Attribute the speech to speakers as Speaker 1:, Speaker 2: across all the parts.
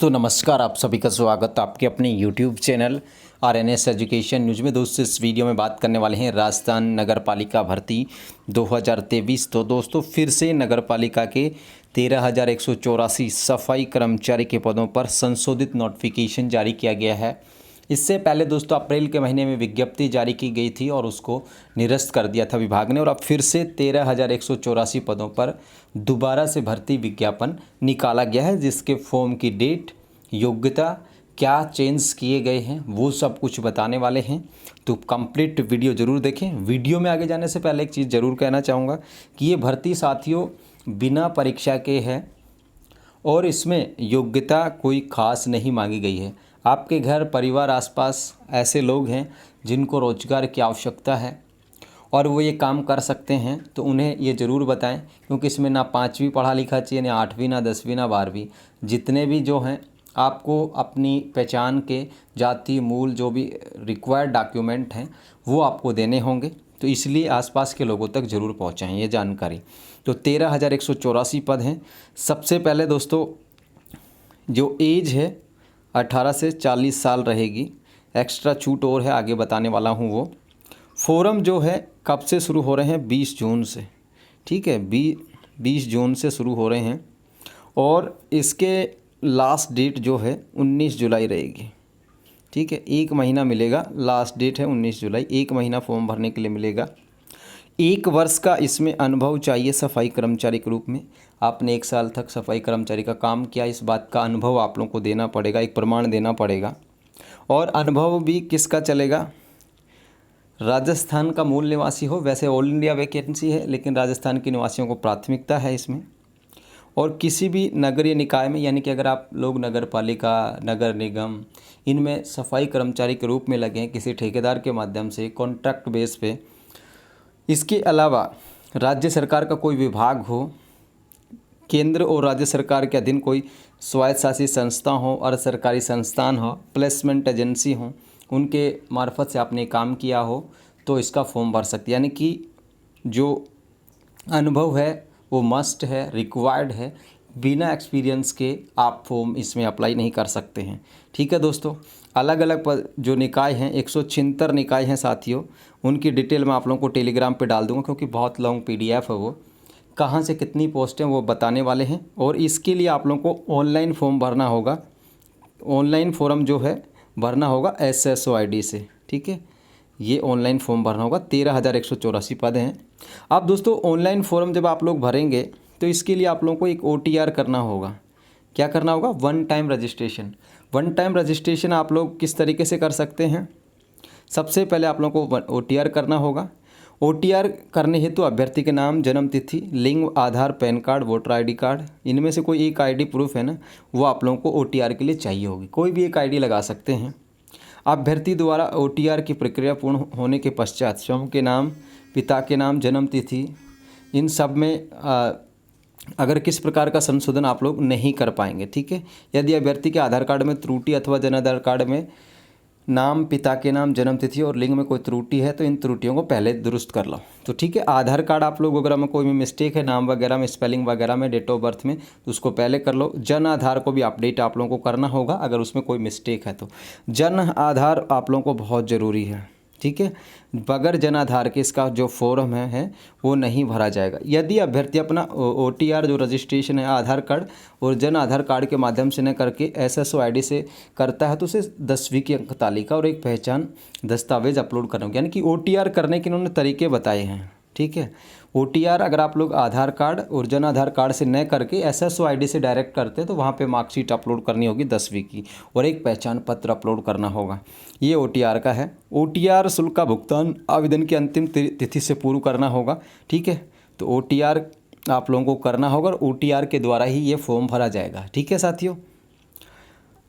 Speaker 1: दोस्तों नमस्कार, आप सभी का स्वागत आपके अपने YouTube channel RNS education news में। दोस्तों इस वीडियो में बात करने वाले हैं राजस्थान नगर पालिका भर्ती 2023। तो दोस्तों फिर से नगर पालिका के 13,184 सफाई कर्मचारी के पदों पर संशोधित नोटिफिकेशन जारी किया गया है। इससे पहले दोस्तों अप्रैल के महीने में विज्ञप्ति जारी की गई थी और उसको निरस्त कर दिया था विभाग ने, और अब फिर से 13,184 पदों पर दोबारा से भर्ती विज्ञापन निकाला गया है, जिसके फॉर्म की डेट, योग्यता, क्या चेंज किए गए हैं, वो सब कुछ बताने वाले हैं। तो कंप्लीट वीडियो ज़रूर देखें। वीडियो में आगे जाने से पहले एक चीज़ ज़रूर कहना चाहूँगा कि ये भर्ती साथियों बिना परीक्षा के है और इसमें योग्यता कोई खास नहीं मांगी गई है। आपके घर परिवार आसपास ऐसे लोग हैं जिनको रोज़गार की आवश्यकता है और वो ये काम कर सकते हैं, तो उन्हें ये ज़रूर बताएं, क्योंकि इसमें ना 5वीं पढ़ा लिखा चाहिए, ना 8वीं, ना 10वीं, ना 12वीं। जितने भी जो हैं आपको अपनी पहचान के जाति मूल जो भी रिक्वायर्ड डॉक्यूमेंट हैं वो आपको देने होंगे, तो इसलिए आसपास के लोगों तक ज़रूर पहुँचाएँ ये जानकारी। तो 13,184 पद हैं। सबसे पहले दोस्तों जो एज है 18 से 40 साल रहेगी। एक्स्ट्रा छूट और है, आगे बताने वाला हूँ वो। फोरम जो है कब से शुरू हो रहे हैं? 20 जून से, ठीक है, 20 जून से शुरू हो रहे हैं और इसके लास्ट डेट जो है 19 जुलाई रहेगी, ठीक है। एक महीना मिलेगा, लास्ट डेट है 19 जुलाई, एक महीना फॉर्म भरने के लिए मिलेगा। 1 वर्ष का इसमें अनुभव चाहिए सफाई कर्मचारी के रूप में। आपने 1 साल तक सफाई कर्मचारी का काम किया, इस बात का अनुभव आप लोगों को देना पड़ेगा, एक प्रमाण देना पड़ेगा। और अनुभव भी किसका चलेगा? राजस्थान का मूल निवासी हो। वैसे ऑल इंडिया वैकेंसी है, लेकिन राजस्थान के निवासियों को प्राथमिकता है इसमें। और किसी भी नगरीय निकाय में, यानी कि अगर आप लोग नगर पालिका, नगर निगम, इनमें सफाई कर्मचारी के रूप में लगे हैं किसी ठेकेदार के माध्यम से कॉन्ट्रैक्ट बेस पे। इसके अलावा राज्य सरकार का कोई विभाग हो, केंद्र और राज्य सरकार के अधीन कोई स्वायत्तशासी संस्था हो, अर्ध सरकारी संस्थान हो, प्लेसमेंट एजेंसी हो, उनके मार्फत से आपने काम किया हो तो इसका फॉर्म भर सकते हैं। यानी कि जो अनुभव है वो मस्ट है, रिक्वायर्ड है। बिना एक्सपीरियंस के आप फॉर्म इसमें अप्लाई नहीं कर सकते हैं, ठीक है दोस्तों। अलग अलग जो निकाय हैं, 176 निकाय हैं साथियों, उनकी डिटेल मैं आप लोगों को टेलीग्राम पे डाल दूंगा, क्योंकि बहुत लॉन्ग PDF है वो। कहाँ से कितनी पोस्ट हैं वो बताने वाले हैं। और इसके लिए आप लोगों को ऑनलाइन फॉर्म भरना होगा। ऑनलाइन फॉर्म जो है भरना होगा SSO ID से, ठीक है। ये ऑनलाइन फॉर्म भरना होगा। 13,184 पद हैं। अब दोस्तों ऑनलाइन फॉर्म जब आप लोग भरेंगे तो इसके लिए आप लोगों को एक OTR करना होगा। क्या करना होगा? One time registration. One time registration आप लोग किस तरीके से कर सकते हैं? सबसे पहले आप लोगों को OTR करना होगा। OTR करने हेतु अभ्यर्थी के नाम, जन्म तिथि, लिंग, Aadhaar, PAN card, voter ID card, इनमें से कोई एक ID प्रूफ है ना, वो आप लोगों को OTR के लिए चाहिए होगी। कोई भी एक ID लगा सकते हैं। अभ्यर्थी द्वारा OTR की प्रक्रिया पूर्ण होने के पश्चात स्वयं के नाम, पिता के नाम, जन्म तिथि, इन सब में अगर किस प्रकार का संशोधन आप लोग नहीं कर पाएंगे, ठीक है। यदि अभ्यर्थी के आधार कार्ड में त्रुटि अथवा जन आधार कार्ड में नाम, पिता के नाम, जन्म तिथि और लिंग में कोई त्रुटि है तो इन त्रुटियों को पहले दुरुस्त कर लो, तो ठीक है। आधार कार्ड आप लोग वगैरह में कोई भी मिस्टेक है, नाम वगैरह में, स्पेलिंग वगैरह में, डेट ऑफ बर्थ में, तो उसको पहले कर लो। जन आधार को भी अपडेट आप लोगों को करना होगा अगर उसमें कोई मिस्टेक है तो। जन आधार आप लोगों को बहुत ज़रूरी है, ठीक है। बगैर जन आधार के इसका जो फॉर्म है वो नहीं भरा जाएगा। यदि अभ्यर्थी अपना OTR जो रजिस्ट्रेशन है आधार कार्ड और जन आधार कार्ड के माध्यम से न करके SSO ID से करता है तो उसे 10वीं की अंक तालिका और एक पहचान दस्तावेज अपलोड करना होगा। यानी कि OTR करने के इन्होंने तरीके बताए हैं, ठीक है। OTR अगर आप लोग आधार कार्ड और जन आधार कार्ड से न करके SSO ID से डायरेक्ट करते हैं तो वहाँ पे मार्कशीट अपलोड करनी होगी 10वीं की और एक पहचान पत्र अपलोड करना होगा। ये OTR का है। OTR शुल्क का भुगतान आवेदन की अंतिम तिथि से पूर्व करना होगा, ठीक है। तो OTR आप लोगों को करना होगा और OTR के द्वारा ही ये फॉर्म भरा जाएगा, ठीक है साथियों।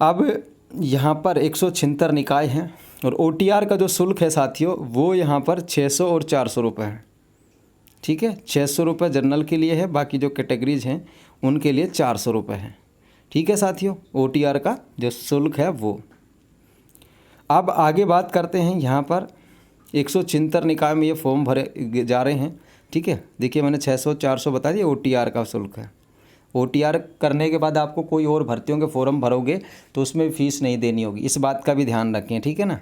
Speaker 1: अब यहाँ पर 176 निकाय हैं और OTR का जो शुल्क है साथियों वो यहाँ पर 600 और 400 रुपये है, ठीक है। 600 रुपये जनरल के लिए है, बाकी जो कैटेगरीज हैं उनके लिए 400 रुपये है, ठीक है साथियों। OTR का जो शुल्क है वो। अब आगे बात करते हैं। यहाँ पर 176 निकाय में ये फॉर्म भरे जा रहे हैं, ठीक है। देखिए मैंने 600 400 बता दिया OTR का शुल्क है। OTR करने के बाद आपको कोई और भर्तियों के फॉर्म भरोगे तो उसमें फ़ीस नहीं देनी होगी, इस बात का भी ध्यान रखें, ठीक है ना।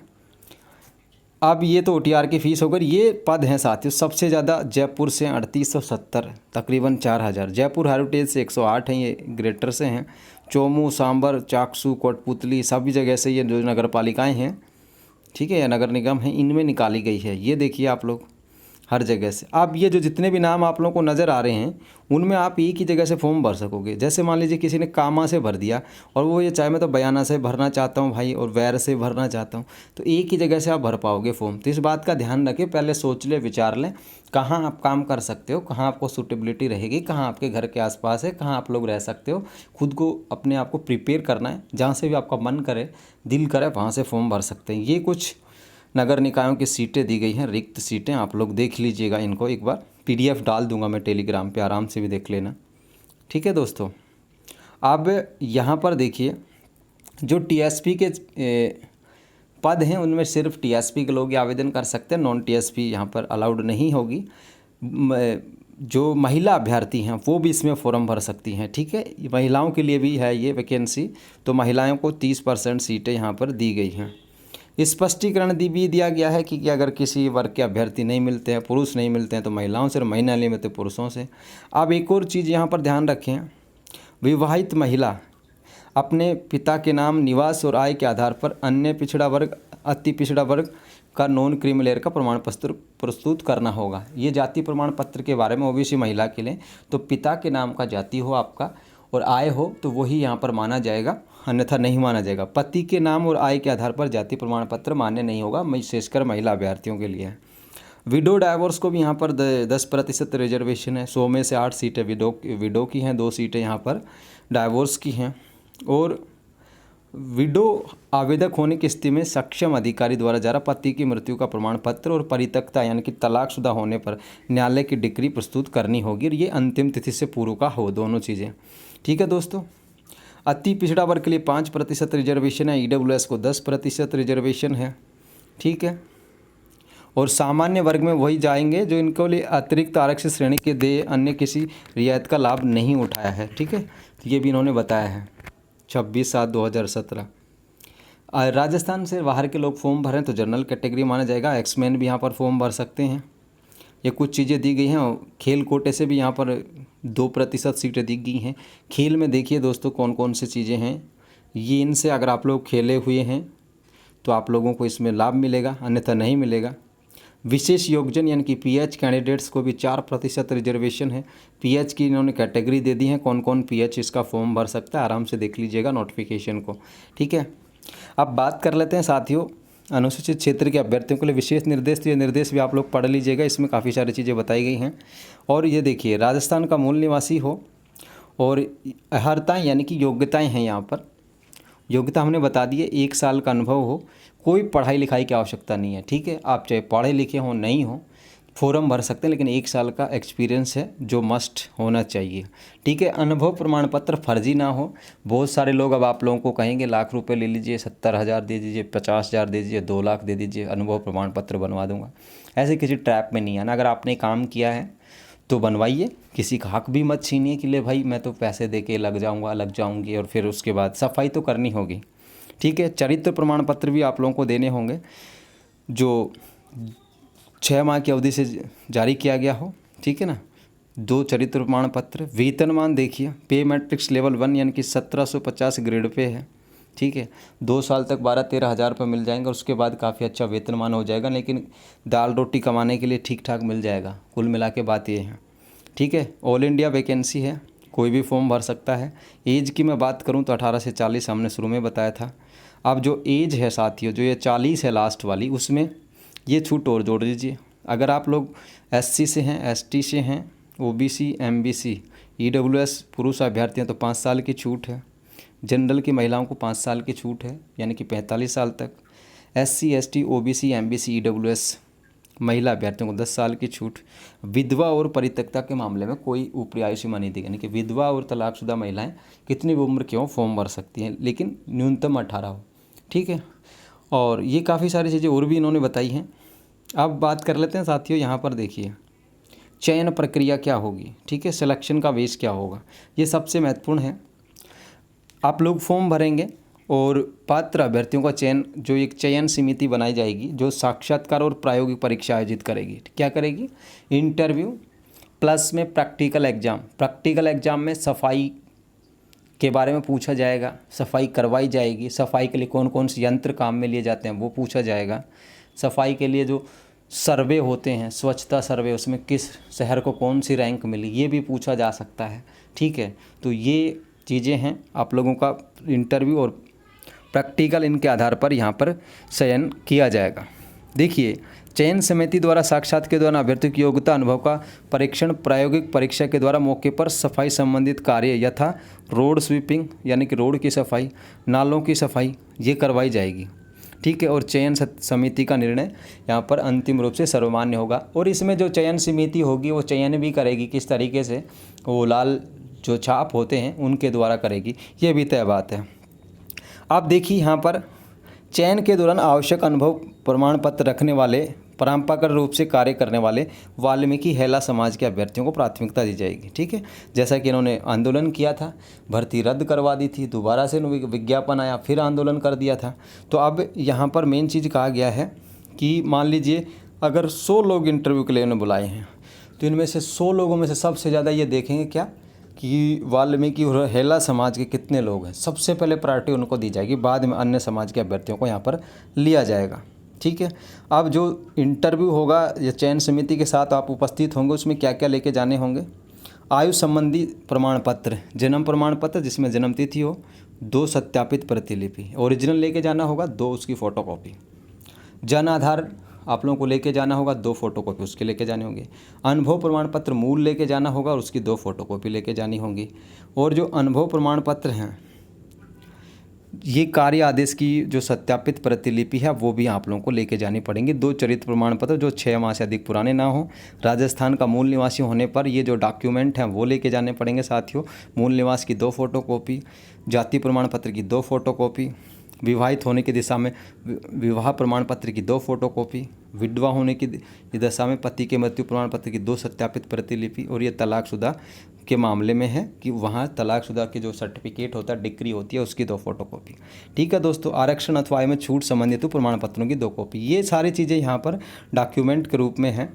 Speaker 1: अब ये तो OTR की फ़ीस होकर, ये पद हैं साथियों सबसे ज़्यादा जयपुर से 3870 तकरीबन 4000, जयपुर हेरिटेज से 108 हैं, ये ग्रेटर से हैं, चोमू, सांबर, चाकसू, कोटपुतली सभी जगह से ये जो नगर पालिकाएँ हैं, ठीक है, या नगर निगम हैं, इनमें निकाली गई है। ये देखिए आप लोग हर जगह से। अब ये जो जितने भी नाम आप लोगों को नज़र आ रहे हैं उनमें आप एक ही जगह से फॉर्म भर सकोगे। जैसे मान लीजिए किसी ने कामा से भर दिया और वो ये चाहे मैं तो बयाना से भरना चाहता हूँ भाई और वैर से भरना चाहता हूँ, तो एक ही जगह से आप भर पाओगे फॉर्म। तो इस बात का ध्यान रखें, पहले सोच लें, विचार लें कहाँ आप काम कर सकते हो, कहाँ आपको सूटेबिलिटी रहेगी, कहाँ आपके घर के आसपास है, कहाँ आप लोग रह सकते हो। खुद को अपने आप को प्रिपेयर करना है, जहाँ से भी आपका मन करे, दिल करे, वहाँ से फॉर्म भर सकते हैं। ये कुछ नगर निकायों की सीटें दी गई हैं, रिक्त सीटें, आप लोग देख लीजिएगा इनको एक बार। PDF डाल दूंगा मैं टेलीग्राम पे, आराम से भी देख लेना, ठीक है दोस्तों। अब यहाँ पर देखिए जो TSP के पद हैं उनमें सिर्फ TSP के लोग आवेदन कर सकते हैं, नॉन TSP यहाँ पर अलाउड नहीं होगी। जो महिला अभ्यर्थी हैं वो भी इसमें फॉर्म भर सकती हैं, ठीक है। महिलाओं के लिए भी है ये वैकेंसी, तो महिलाओं को 30% सीटें यहाँ पर दी गई हैं। स्पष्टीकरण भी दिया गया है कि अगर किसी वर्ग के अभ्यर्थी नहीं मिलते हैं, पुरुष नहीं मिलते हैं, तो महिलाओं से, और महिला नहीं मिलते पुरुषों से। अब एक और चीज़ यहाँ पर ध्यान रखें, विवाहित महिला अपने पिता के नाम, निवास और आय के आधार पर अन्य पिछड़ा वर्ग, अति पिछड़ा वर्ग का नॉन क्रीमी लेयर का प्रमाण पत्र प्रस्तुत करना होगा। ये जाति प्रमाण पत्र के बारे में OBC महिला के लिए, तो पिता के नाम का जाति हो आपका और आय हो तो वही यहाँ पर माना जाएगा, अन्यथा नहीं माना जाएगा। पति के नाम और आय के आधार पर जाति प्रमाण पत्र मान्य नहीं होगा, विशेषकर महिला अभ्यर्थियों के लिए। विडो डाइवोर्स को भी यहाँ पर 10% रिजर्वेशन है, 100 में से 8 सीटें विडो की हैं, 2 सीटें यहाँ पर डाइवोर्स की हैं। और विडो आवेदक होने की स्थिति में सक्षम अधिकारी द्वारा जारी पति की मृत्यु का प्रमाण पत्र और परित्यक्ता यानी कि तलाकशुदा होने पर न्यायालय की डिक्री प्रस्तुत करनी होगी, और ये अंतिम तिथि से पूर्व का हो, दोनों चीज़ें, ठीक है दोस्तों। अति पिछड़ा वर्ग के लिए 5% रिजर्वेशन है, EWS को 10% रिजर्वेशन है, ठीक है। और सामान्य वर्ग में वही जाएंगे जो इनको लिए अतिरिक्त आरक्षित श्रेणी के दे अन्य किसी रियायत का लाभ नहीं उठाया है, ठीक है। तो ये भी इन्होंने बताया है 26/7/2017। राजस्थान से बाहर के लोग फॉर्म भरें तो जनरल कैटेगरी माना जाएगा। एक्समैन भी यहाँ पर फॉर्म भर सकते हैं। ये कुछ चीज़ें दी गई हैं। खेल कोटे से भी यहाँ पर 2% सीटें दी गई हैं। खेल में देखिए दोस्तों कौन कौन सी चीज़ें हैं, ये इनसे अगर आप लोग खेले हुए हैं तो आप लोगों को इसमें लाभ मिलेगा, अन्यथा नहीं मिलेगा। विशेष योगजन यानी कि PH कैंडिडेट्स को भी 4% रिजर्वेशन है। PH की इन्होंने कैटेगरी दे दी है, कौन कौन PH इसका फॉर्म भर सकता है, आराम से देख लीजिएगा नोटिफिकेशन को, ठीक है। अब बात कर लेते हैं साथियों अनुसूचित क्षेत्र के अभ्यर्थियों के लिए विशेष निर्देश। तो ये निर्देश भी आप लोग पढ़ लीजिएगा, इसमें काफ़ी सारी चीज़ें बताई गई हैं। और ये देखिए राजस्थान का मूल निवासी हो और अर्हताएँ यानी कि योग्यताएँ हैं, यहाँ पर योग्यता हमने बता दी है, 1 साल का अनुभव हो, कोई पढ़ाई लिखाई की आवश्यकता नहीं है, ठीक है। आप चाहे पढ़े लिखे हो नहीं हो फॉर्म भर सकते हैं, लेकिन 1 साल का एक्सपीरियंस है जो मस्ट होना चाहिए, ठीक है। अनुभव प्रमाण पत्र फर्जी ना हो। बहुत सारे लोग अब आप लोगों को कहेंगे लाख रुपए ले लीजिए, 70,000 दे दीजिए, 50,000 दे दीजिए, 2 लाख दे दीजिए, अनुभव प्रमाण पत्र बनवा दूंगा। ऐसे किसी ट्रैप में नहीं आना। अगर आपने काम किया है तो बनवाइए, किसी का हक भी मत छीनिए कि ले भाई मैं तो पैसे दे के लग जाऊँगी और फिर उसके बाद सफाई तो करनी होगी, ठीक है। चरित्र प्रमाण पत्र भी आप लोगों को देने होंगे जो 6 माह की अवधि से जारी किया गया हो, ठीक है ना। 2 चरित्र प्रमाण पत्र। वेतनमान देखिए पे मैट्रिक्स लेवल 1 यानी कि 1750 ग्रेड पे है, ठीक है। 2 साल तक 12-13 हज़ार रुपये मिल जाएंगे, उसके बाद काफ़ी अच्छा वेतनमान हो जाएगा, लेकिन दाल रोटी कमाने के लिए ठीक ठाक मिल जाएगा। कुल मिला के बात ये है, ठीक है। ऑल इंडिया वैकेंसी है, कोई भी फॉर्म भर सकता है। एज की मैं बात करूँ तो 18 से 40 हमने शुरू में बताया था। अब जो एज है साथियों, जो ये 40 है लास्ट वाली, उसमें ये छूट और जोड़ दीजिए। अगर आप लोग SC से हैं, ST से हैं, OBC, MBC, EWS पुरुष अभ्यर्थी हैं तो 5 साल की छूट है। जनरल की महिलाओं को 5 साल की छूट है, यानी कि 45 साल तक। SC, ST, OBC, MBC, EWS महिला अभ्यर्थियों को 10 साल की छूट। विधवा और परित्यक्ता के मामले में कोई ऊपरी आयु सीमा नहीं दी, यानी कि विधवा और तलाकशुदा महिलाएं कितनी भी उम्र की हो फॉर्म भर सकती हैं, लेकिन न्यूनतम 18 हो, ठीक है। और ये काफ़ी सारी चीज़ें और भी इन्होंने बताई हैं। अब बात कर लेते हैं साथियों, यहाँ पर देखिए चयन प्रक्रिया क्या होगी, ठीक है, सिलेक्शन का बेस क्या होगा, ये सबसे महत्वपूर्ण है। आप लोग फॉर्म भरेंगे और पात्र अभ्यर्थियों का चयन, जो एक चयन समिति बनाई जाएगी जो साक्षात्कार और प्रायोगिक परीक्षा आयोजित करेगी। क्या करेगी? इंटरव्यू प्लस में प्रैक्टिकल एग्ज़ाम। प्रैक्टिकल एग्ज़ाम में सफाई के बारे में पूछा जाएगा, सफाई करवाई जाएगी, सफाई के लिए कौन कौन से यंत्र काम में लिए जाते हैं वो पूछा जाएगा, सफाई के लिए जो सर्वे होते हैं, स्वच्छता सर्वे, उसमें किस शहर को कौन सी रैंक मिली, ये भी पूछा जा सकता है, ठीक है। तो ये चीज़ें हैं आप लोगों का इंटरव्यू और प्रैक्टिकल, इनके आधार पर यहाँ पर चयन किया जाएगा। देखिए, चयन समिति द्वारा साक्षात्कार के दौरान अभ्यर्थियों की योग्यता अनुभव का परीक्षण प्रायोगिक परीक्षा के द्वारा मौके पर सफाई संबंधित कार्य यथा रोड स्वीपिंग यानी कि रोड की सफाई, नालों की सफाई, ये करवाई जाएगी, ठीक है। और चयन समिति का निर्णय यहाँ पर अंतिम रूप से सर्वमान्य होगा। और इसमें जो चयन समिति होगी वो चयन भी करेगी किस तरीके से, वो लाल जो छाप होते हैं उनके द्वारा करेगी, ये भी तय बात है। आप देखिए यहाँ पर चयन के दौरान आवश्यक अनुभव प्रमाण पत्र रखने वाले, परंपरागत रूप से कार्य करने वाले वाल्मीकि हेला समाज के अभ्यर्थियों को प्राथमिकता दी जाएगी, ठीक है। जैसा कि इन्होंने आंदोलन किया था, भर्ती रद्द करवा दी थी, दोबारा से विज्ञापन आया, फिर आंदोलन कर दिया था। तो अब यहाँ पर मेन चीज़ कहा गया है कि मान लीजिए अगर 100 लोग इंटरव्यू के लिए उन्हें बुलाए हैं, तो इनमें से 100 लोगों में से सबसे ज़्यादा ये देखेंगे क्या कि वाल्मीकि और हेला समाज के कितने लोग हैं, सबसे पहले प्रायोरिटी उनको दी जाएगी, बाद में अन्य समाज के अभ्यर्थियों को यहाँ पर लिया जाएगा, ठीक है। अब जो इंटरव्यू होगा या चयन समिति के साथ आप उपस्थित होंगे, उसमें क्या क्या लेके जाने होंगे? आयु संबंधी प्रमाण पत्र, जन्म प्रमाण पत्र जिसमें जन्म तिथि हो, 2 सत्यापित प्रतिलिपि, ओरिजिनल लेके जाना होगा, 2 उसकी फ़ोटोकॉपी, जन आधार आप लोगों को लेके जाना होगा, 2 फोटोकॉपी उसके लेके जाने होंगे, अनुभव प्रमाण पत्र मूल लेके जाना होगा और उसकी 2 फोटोकॉपी लेके जानी होंगी। और जो अनुभव प्रमाण पत्र हैं, ये कार्य आदेश की जो सत्यापित प्रतिलिपि है वो भी आप लोगों को लेके जानी पड़ेंगी। 2 चरित्र प्रमाण पत्र जो 6 माह से अधिक पुराने ना हो, राजस्थान का मूल निवासी होने पर ये जो डॉक्यूमेंट हैं वो लेके जाने पड़ेंगे साथियों। मूल निवास की 2 फोटोकॉपी, जाति प्रमाण पत्र की 2 फोटोकॉपी, विवाहित होने की दिशा में विवाह प्रमाण पत्र की 2 फोटोकॉपी, विधवा होने की दशा में पति के मृत्यु प्रमाण पत्र की 2 सत्यापित प्रतिलिपि। और ये तलाकशुदा के मामले में है कि वहाँ तलाकशुदा के जो सर्टिफिकेट होता है, डिग्री होती है, उसकी 2 फोटोकॉपी, ठीक है दोस्तों। आरक्षण अथवा आय में छूट संबंधित प्रमाण पत्रों की 2 कॉपी, ये सारी चीज़ें यहाँ पर डॉक्यूमेंट के रूप में हैं।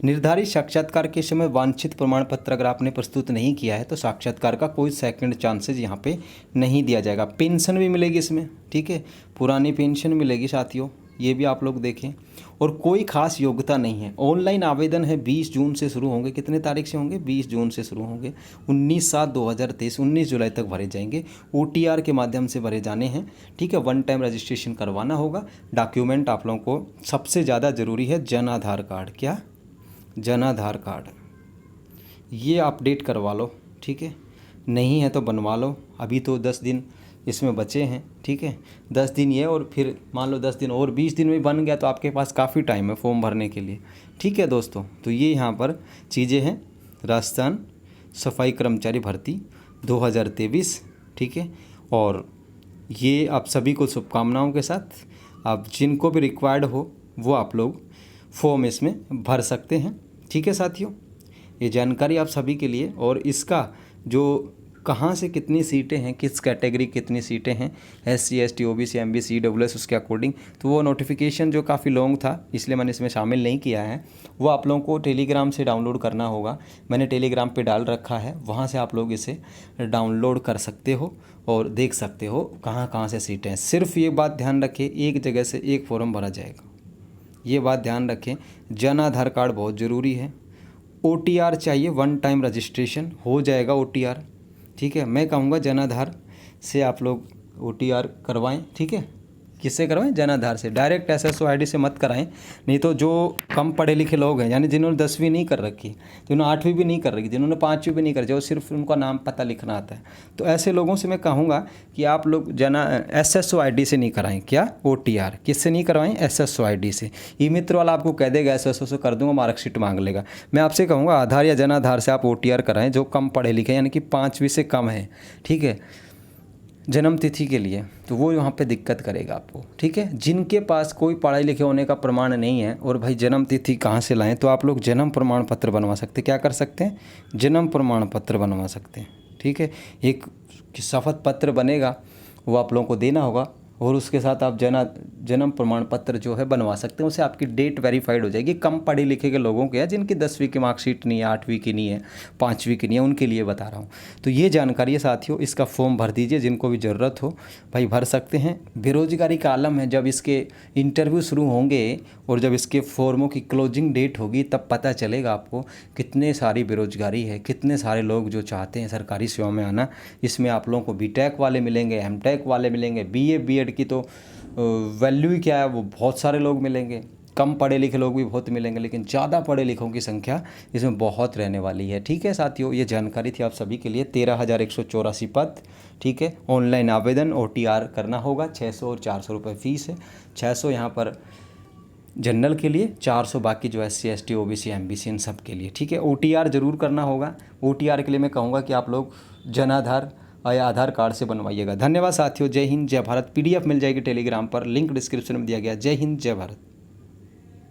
Speaker 1: निर्धारित साक्षात्कार के समय वांछित प्रमाण पत्र अगर आपने प्रस्तुत नहीं किया है तो साक्षात्कार का कोई सेकंड चांसेस यहाँ पे नहीं दिया जाएगा। पेंशन भी मिलेगी इसमें, ठीक है, पुरानी पेंशन मिलेगी साथियों, ये भी आप लोग देखें। और कोई खास योग्यता नहीं है। ऑनलाइन आवेदन है 20 जून से शुरू होंगे, कितने तारीख से होंगे? 20 जून से शुरू होंगे, 19/7/2023 19 जुलाई तक भरे जाएंगे। OTR के माध्यम से भरे जाने हैं, ठीक है। 1 टाइम रजिस्ट्रेशन करवाना होगा। डॉक्यूमेंट आप लोगों को सबसे ज़्यादा ज़रूरी है जन आधार कार्ड। क्या? जन आधार कार्ड, ये अपडेट करवा लो, ठीक है, नहीं है तो बनवा लो। अभी तो 10 दिन इसमें बचे हैं, ठीक है, 10 दिन ये और फिर मान लो 10 दिन और, 20 दिन में बन गया तो आपके पास काफ़ी टाइम है फॉर्म भरने के लिए, ठीक है दोस्तों। तो ये यहाँ पर चीज़ें हैं राजस्थान सफाई कर्मचारी भर्ती 2023, ठीक है। और ये आप सभी को शुभकामनाओं के साथ, आप जिनको भी रिक्वायर्ड हो वो आप लोग फॉर्म इसमें भर सकते हैं, ठीक है साथियों। ये जानकारी आप सभी के लिए, और इसका जो कहाँ से कितनी सीटें हैं, किस कैटेगरी कितनी सीटें हैं, SC ST OBC MB CWS, उसके अकॉर्डिंग, तो वो नोटिफिकेशन जो काफ़ी लॉन्ग था इसलिए मैंने इसमें शामिल नहीं किया है, वो आप लोगों को टेलीग्राम से डाउनलोड करना होगा। मैंने टेलीग्राम पे डाल रखा है, वहाँ से आप लोग इसे डाउनलोड कर सकते हो और देख सकते हो कहाँ कहाँ से सीटें हैं। सिर्फ ये बात ध्यान रखें, एक जगह से एक फॉर्म भरा जाएगा, ये बात ध्यान रखें। जन आधार कार्ड बहुत ज़रूरी है। OTR चाहिए, 1 टाइम रजिस्ट्रेशन हो जाएगा OTR, ठीक है। मैं कहूँगा जन आधार से आप लोग OTR करवाएं, ठीक है। किससे करवाएं? जन आधार से। डायरेक्ट SSO ID से मत कराएं, नहीं तो जो कम पढ़े लिखे लोग हैं, यानी जिन्होंने 10वीं नहीं कर रखी, जिन्होंने 8वीं भी नहीं कर रखी, जिन्होंने 5वीं भी नहीं कर, जो सिर्फ उनका नाम पता लिखना आता है, तो ऐसे लोगों से मैं कहूँगा कि आप लोग SSO ID से नहीं कराएं। क्या? OTR किससे नहीं करवाएं? SSO ID से। ई मित्र वाला आपको कह देगा SSO से कर दूंगा, मार्कशीट मांग लेगा। मैं आपसे कहूँगा आधार या जन आधार से आप OTR कराएं, जो कम पढ़े लिखे यानी कि 5वीं से कम है, ठीक है। जन्म तिथि के लिए, तो वो वहाँ पे दिक्कत करेगा आपको, ठीक है। जिनके पास कोई पढ़ाई लिखे होने का प्रमाण नहीं है और भाई जन्म तिथि कहाँ से लाएं, तो आप लोग जन्म प्रमाण पत्र बनवा सकते हैं। क्या कर सकते हैं? जन्म प्रमाण पत्र बनवा सकते हैं, ठीक है। एक शपथ पत्र बनेगा, वो आप लोगों को देना होगा और उसके साथ आप जन्म प्रमाण पत्र जो है बनवा सकते हैं। उससे आपकी डेट वेरीफाइड हो जाएगी। कम पढ़े लिखे के लोगों के, या जिनकी 10वीं की मार्कशीट नहीं है, 8वीं की नहीं है, 5वीं की नहीं है, उनके लिए बता रहा हूँ। तो ये जानकारी है साथियों, इसका फॉर्म भर दीजिए, जिनको भी ज़रूरत हो भाई भर सकते हैं। बेरोजगारी का आलम है, जब इसके इंटरव्यू शुरू होंगे और जब इसके फॉर्मों की क्लोजिंग डेट होगी तब पता चलेगा आपको कितने सारी बेरोजगारी है, कितने सारे लोग जो चाहते हैं सरकारी सेवा में आना। इसमें आप लोगों को बीटेक वाले मिलेंगे, एमटेक वाले मिलेंगे, बीए बीएड की तो वैल्यू ही क्या है, वो बहुत सारे लोग मिलेंगे। कम पढ़े लिखे लोग भी बहुत मिलेंगे, लेकिन ज़्यादा पढ़े लिखों की संख्या इसमें बहुत रहने वाली है, ठीक है साथियों। ये जानकारी थी आप सभी के लिए। 13,184 पद, ठीक है। ऑनलाइन आवेदन OTR करना होगा। 600 और 400 रुपये फ़ीस है। 600 यहाँ पर जनरल के लिए, 400 बाकी जो SC ST OBC MBC इन सब के लिए, ठीक है। OTR ज़रूर करना होगा। OTR के लिए मैं कहूँगा कि आप लोग जनाधार या आधार कार्ड से बनवाइएगा। धन्यवाद साथियों। जय हिंद जय भारत। PDF मिल जाएगी टेलीग्राम पर, लिंक डिस्क्रिप्शन में दिया गया। जय हिंद जय भारत।